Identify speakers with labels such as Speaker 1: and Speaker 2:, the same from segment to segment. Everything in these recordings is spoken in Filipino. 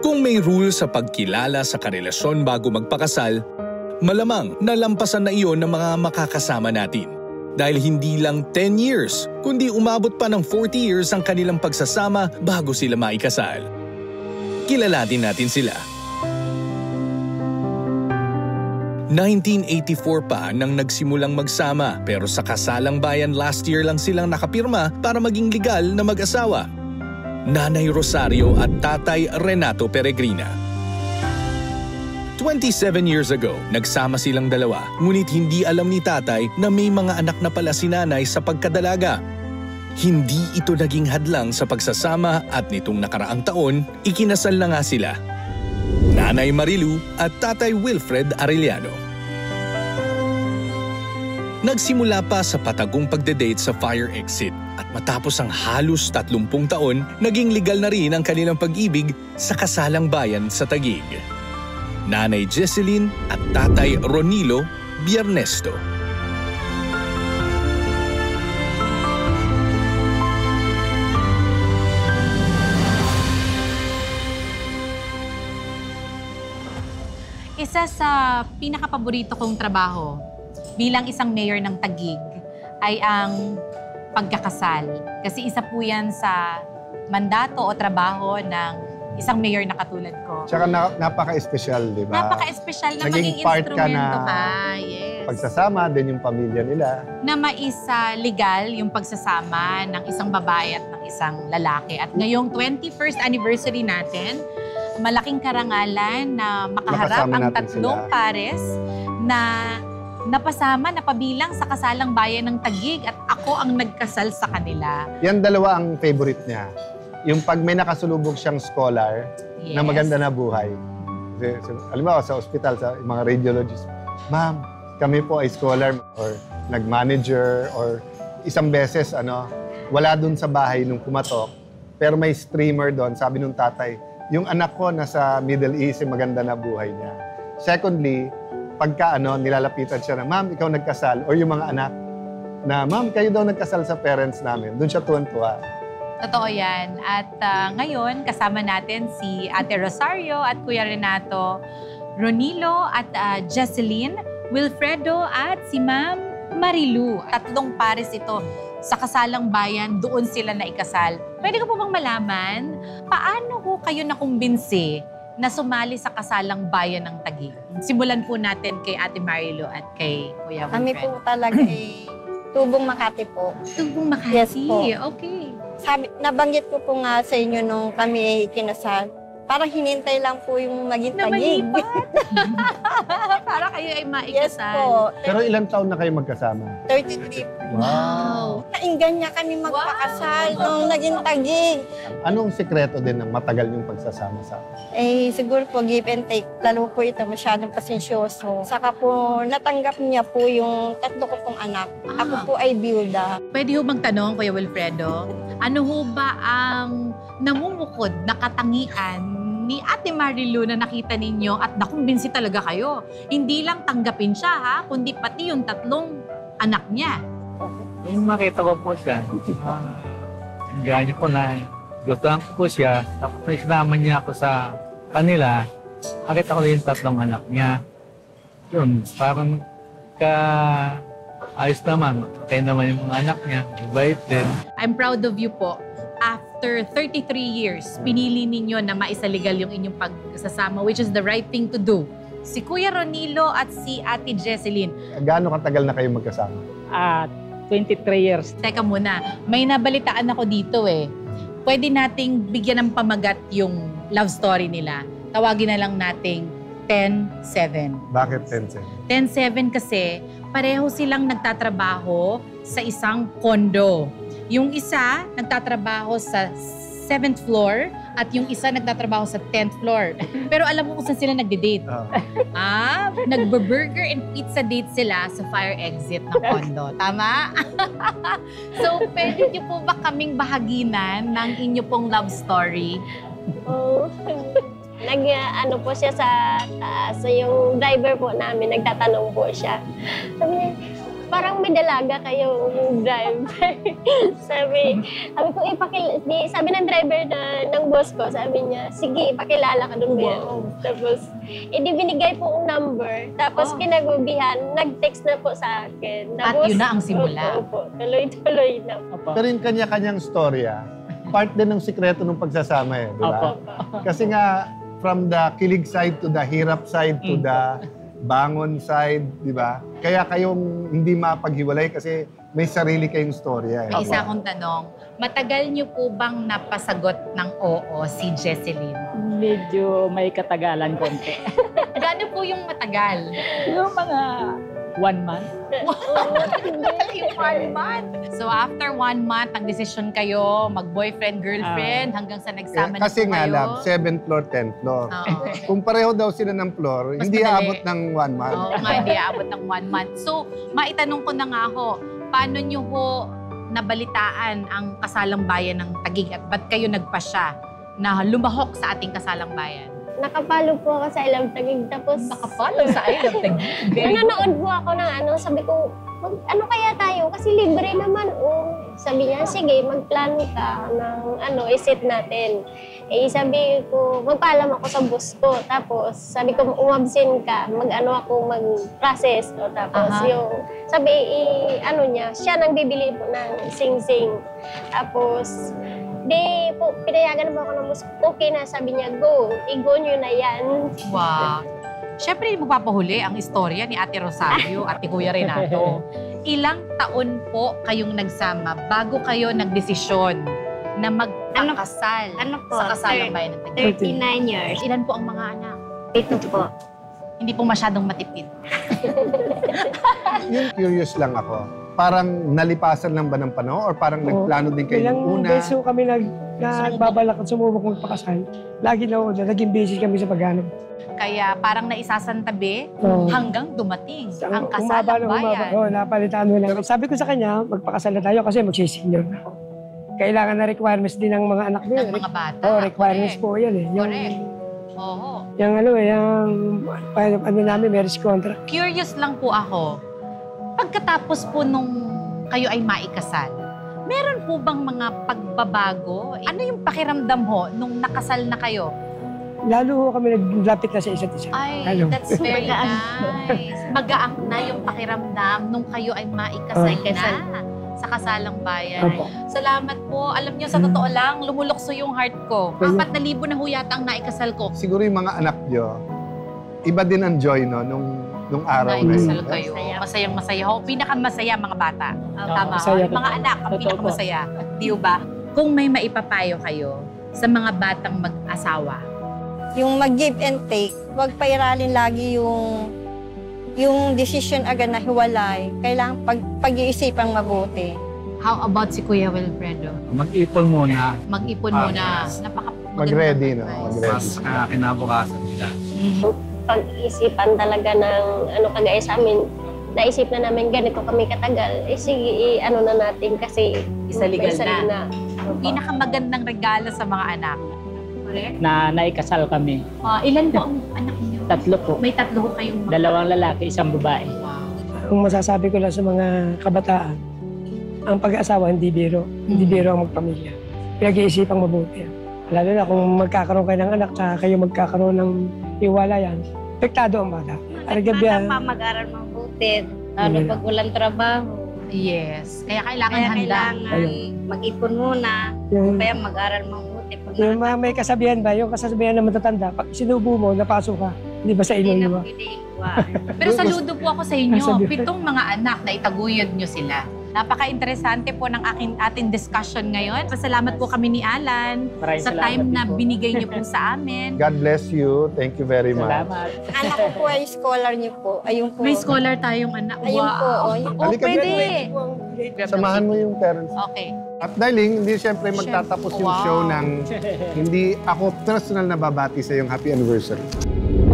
Speaker 1: Kung may rule sa pagkilala sa karelasyon bago magpakasal, malamang nalampasan na iyon ng mga makakasama natin. Dahil hindi lang 10 years, kundi umabot pa ng 40 years ang kanilang pagsasama bago sila maikasal. Kilalanin natin sila. 1984 pa nang nagsimulang magsama pero sa kasalang bayan last year lang silang nakapirma para maging legal na mag-asawa. Nanay Rosario at Tatay Renato Peregrina. 27 years ago, nagsama silang dalawa, ngunit hindi alam ni Tatay na may mga anak na pala si Nanay sa pagkadalaga. Hindi ito naging hadlang sa pagsasama at nitong nakaraang taon, ikinasal na nga sila. Nanay Marilu at Tatay Wilfred Arellano. Nagsimula pa sa patagong pagde-date sa fire exit at matapos ang halos 30 taon, naging legal na rin ang kanilang pag-ibig sa kasalang bayan sa Taguig. Nanay Jesseline at Tatay Ronilo Biernesto.
Speaker 2: Isa sa pinakapaborito kong trabaho bilang isang mayor ng Taguig ay ang pagkakasal. Kasi isa po yan sa mandato o trabaho ng isang mayor na katulad ko.
Speaker 3: Tsaka napaka-espesyal, di ba?
Speaker 2: Napaka-espesyal na
Speaker 3: Naging
Speaker 2: maging
Speaker 3: part ka
Speaker 2: instrumento
Speaker 3: na
Speaker 2: ka. Yes.
Speaker 3: pagsasama din yung pamilya nila.
Speaker 2: Na maisa legal yung pagsasama ng isang babae at ng isang lalaki. At ngayong 21st anniversary natin, malaking karangalan na makaharap
Speaker 3: Makasama
Speaker 2: ang
Speaker 3: natin
Speaker 2: tatlong
Speaker 3: sila.
Speaker 2: pares na napasama, napabilang sa kasalang bayan ng Taguig at ako ang nagkasal sa kanila.
Speaker 3: Yan dalawa ang favorite niya. Yung pag may nakasulubog siyang scholar na maganda na buhay. Halimbawa sa ospital, sa mga radiologist, ma'am, kami po ay scholar or nag-manager or isang beses, wala dun sa bahay nung kumatok, pero may streamer doon, sabi nung tatay, yung anak ko nasa Middle East, maganda na buhay niya. Secondly, pagka nilalapitan siya na, ma'am, ikaw nagkasal, or yung mga anak na, ma'am, kayo daw nagkasal sa parents namin, doon siya tuwan-tuwa.
Speaker 2: Totoo yan. At ngayon, kasama natin si Ate Rosario at Kuya Renato, Ronilo at Jesseline, Wilfredo at si Ma'am Marilu. Tatlong pares ito sa kasalang bayan, doon sila na ikasal. Pwede ko po bang malaman, paano ko kayo nakumbinsi na sumali sa kasalang bayan ng Taguig? Simulan po natin kay Ate Marilu at kay Kuya Wilfred.
Speaker 4: Kami po talaga Tubong Makati po.
Speaker 2: Tubong Makati?
Speaker 4: Yes po.
Speaker 2: Okay.
Speaker 4: Nabanggit ko po nga sa inyo nung kami kinasal. Parang hinintay lang po yung maging Taguig.
Speaker 2: Para kayo ay maikasal.
Speaker 4: Yes po.
Speaker 3: Pero ilang taon na kayo magkasama?
Speaker 4: 33.
Speaker 3: Wow!
Speaker 4: Nainggan niya kami magpakasal nung naging Taguig.
Speaker 3: Anong sikreto din ng matagal yung pagsasama sa
Speaker 4: Siguro po give and take. Lalo po ito masyadong pasensyoso. Saka po natanggap niya po yung tatlo ko pong anak. Ako po ay byuda.
Speaker 2: Pwede ho magtanong, Kuya Wilfredo, ano ho ba ang namumukod na katangian ni Ate Marilu na nakita ninyo at nakumbinsi talaga kayo? Hindi lang tanggapin siya, ha? Kundi pati yung tatlong anak niya.
Speaker 5: Yung makita ko po siya, ganyan ko na gustuhan ko po siya, tapos may sinama niya ako sa kanila, nakita ko yung tatlong anak niya. Yun, parang ayos naman, kaya naman yung mga anak niya, mabait din.
Speaker 2: I'm proud of you po. After 33 years, pinili ninyo na maisaligal yung inyong pagsasama, which is the right thing to do. Si Kuya Ronilo at si Ate Jesseline.
Speaker 3: Gaano katagal na kayo magkasama?
Speaker 6: 23 years.
Speaker 2: Teka muna, may nabalitaan ako dito eh. Pwede nating bigyan ng pamagat yung love story nila. Tawagin na lang nating 10-7.
Speaker 3: Bakit 10-7?
Speaker 2: 10-7 kasi pareho silang nagtatrabaho sa isang kondo. Yung isa nagtatrabaho sa 7th floor at yung isa nagtatrabaho sa 10th floor. Pero alam mo kung saan sila nagde-date. Nagbe-burger and pizza date sila sa fire exit ng kondo. Tama? So, pwede niyo po ba kaming bahaginan ng inyo pong love story?
Speaker 7: Ano po siya sa taas. So yung driver po namin, nagtatanong po siya. Sabi niya, parang may dalaga kayong driver. sabi ko, sabi ng driver ng boss ko, sabi niya, sige, ipakilala ka doon. Wow. Tapos, binigay po ang number. Tapos, kinagubihan, nag-text na po sa akin. Tapos,
Speaker 2: at yun na ang simula.
Speaker 7: Opo, tuloy-tuloy na po.
Speaker 3: Pero yung kanya-kanyang storya, part din ng sikreto ng pagsasama di ba? Kasi nga, from the kilig side to the hirap side to the bangon side, di ba? Kaya kayong hindi mapaghiwalay kasi may sarili kayong storya.
Speaker 2: May isa akong tanong. Matagal niyo po bang napasagot ng oo si Jesseline?
Speaker 6: Medyo may katagalan konti.
Speaker 2: Gaano po yung matagal?
Speaker 6: Yung mga 1 month.
Speaker 2: Yung 1 month. So after 1 month, nagdesisyon kayo, mag-boyfriend, girlfriend, hanggang sa nagsama na po
Speaker 3: Kasi nga,
Speaker 2: kayo.
Speaker 3: love, 7th floor, 10th floor.
Speaker 2: Oo.
Speaker 3: Kung pareho daw sila ng floor,
Speaker 2: Mas
Speaker 3: hindi
Speaker 2: madali.
Speaker 3: aabot ng 1 month.
Speaker 2: Oo nga, hindi aabot ng 1 month. So, maitanong ko na nga ho, paano nyo ho nabalitaan ang kasalang bayan ng Taguig at ba't kayo nagpasya na lumahok sa ating kasalang bayan?
Speaker 7: Nakapalo po ako sa Ilang Taguig. Tapos,
Speaker 2: Nakapalo sa Ilang Taguig?
Speaker 7: nanonood po ako ng sabi ko, ano kaya tayo? Kasi libre naman, Sabi niya, sige, magplano ka ng isit natin. Sabi ko, magpaalam ako sa boss ko. Tapos, sabi ko, umabsent ka, mag-process. Tapos, sabi, niya, siya nang bibili po ng sing-sing. Tapos, pinayagan mo ako ng boss. Okay na, sabi niya, go nyo na yan.
Speaker 2: Wow. Siyempre, magpapahuli ang istorya ni Ate Rosario at ni Kuya Renato. Ilang taon po kayong nagsama bago kayo nagdesisyon na magpakasal sa kasalang bayan ng Taguig?
Speaker 7: 39 years.
Speaker 2: Ilan po ang mga anak?
Speaker 7: 8 po.
Speaker 2: Hindi po masyadong matipid.
Speaker 3: Yung curious lang ako. Parang nalipasan lang ba ng panahon or parang nagplano din kayo
Speaker 8: Ilang
Speaker 3: ng una?
Speaker 8: beso kami nagbabalak at sumubok magpakasal. Lagi na naging busy kami sa paghanap.
Speaker 2: Kaya parang naisasantabi hanggang dumating ang kasalang bayan.
Speaker 8: Napalitan mo lang. Sabi ko sa kanya, magpakasal na tayo kasi magsisenior na ako. Kailangan na requirements din ng mga anak mo.
Speaker 2: Ng mga bata.
Speaker 8: Requirements po yan eh.
Speaker 2: Correct. Oo.
Speaker 8: Yung namin, marriage contract.
Speaker 2: Curious lang po ako. Pagkatapos po nung kayo ay maikasal, meron po bang mga pagbabago? Ano yung pakiramdam ho nung nakasal na kayo?
Speaker 8: Lalo ho kami naglapit na sa isa't isa.
Speaker 2: Ay, that's very nice. Magaang na yung pakiramdam nung kayo ay maikasal na sa kasalang bayan.
Speaker 8: Opo.
Speaker 2: Salamat po. Alam niyo, sa totoo lang, lumulukso yung heart ko. 4,000 na ho yata ang naikasal ko.
Speaker 3: Siguro yung mga anak nyo, iba din ang joy nung araw na
Speaker 2: Naikasal
Speaker 3: yun.
Speaker 2: kayo. Masayang-masaya ho. Pinakamasaya mga bata. Tama.
Speaker 8: masaya po.
Speaker 2: Mga anak, ang
Speaker 6: Totoo
Speaker 2: pinakamasaya. Di ba? Kung may maipapayo kayo sa mga batang mag-asawa,
Speaker 4: Yung mag-give and take, huwag pairalin lagi yung decision agad na hiwalay. Kailangan pag-iisipang mabuti.
Speaker 2: how about si Kuya Wilfredo?
Speaker 5: Mag-ipon muna.
Speaker 2: Mag-ipon muna. Napaka-magandang
Speaker 3: Mag-ready, no?
Speaker 2: advice.
Speaker 3: Mag-ready.
Speaker 5: Mas kinabukasan nila.
Speaker 7: Pag-isipan talaga ng kagaya sa amin, naisip na namin ganito kami katagal, sige, na natin kasi
Speaker 2: Isa legal
Speaker 7: na.
Speaker 2: Pinakamagandang regalo sa mga anak. Correct?
Speaker 6: Na naikasal kami.
Speaker 2: Ilan po ang anak niyo?
Speaker 6: 3 po.
Speaker 2: May 3 ho kayong
Speaker 6: 2 lalaki, 1 babae.
Speaker 2: Wow.
Speaker 8: Ang masasabi ko lang sa mga kabataan, ang pag-aasawa hindi biro. Hindi biro ang magpamilya. Pinag-iisipang mabuti. Lalo na kung magkakaroon kayo ng anak, tsaka kayo magkakaroon ng hiwalayan, apektado ang bata.
Speaker 7: Mag-aral mabuti, lalo pag walang trabaho.
Speaker 2: Yes. Kaya kailangan handa.
Speaker 7: Mag-ipon muna, kaya mag-aral mabuti.
Speaker 8: Yung mga may kasabihan ba, yung kasabihan na matatanda, pag sinubo mo, napasok ka, hindi ba sa ilo-iwa?
Speaker 2: Pero saludo po ako sa inyo.
Speaker 8: Sabi-
Speaker 2: 7 mga anak na itaguyod nyo sila. Napaka-interesante po ng ating discussion ngayon. Pasalamat po kami ni Alan
Speaker 6: Maraming
Speaker 2: sa
Speaker 6: salamat
Speaker 2: time
Speaker 6: din
Speaker 2: na
Speaker 6: po.
Speaker 2: binigay niyo po sa amin.
Speaker 3: God bless you. Thank you very much.
Speaker 6: Salamat.
Speaker 4: Anak ko po ay scholar niyo po. Ayun po.
Speaker 2: May scholar tayong anak.
Speaker 4: Ayun po.
Speaker 2: Wow.
Speaker 4: Ayun.
Speaker 3: Halika,
Speaker 2: Pwede.
Speaker 3: Samahan mo yung parents.
Speaker 2: Okay.
Speaker 3: At darling, hindi siyempre magtatapos yung
Speaker 2: Wow.
Speaker 3: show ng hindi ako personal na babati sa yung happy anniversary.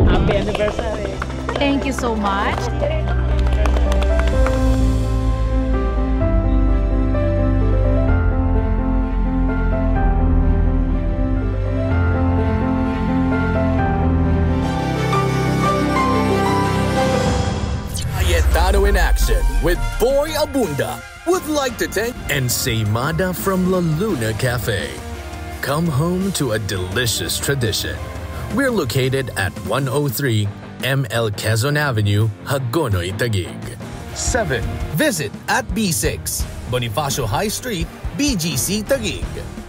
Speaker 6: Happy anniversary.
Speaker 2: Thank you so much.
Speaker 1: Tano in action with Boy Abunda. Would like to thank Ensaymada from La Luna Cafe. Come home to a delicious tradition. We're located at 103 ML Quezon Avenue, Hagonoy, Taguig. 7. Visit at B6, Bonifacio High Street, BGC, Taguig.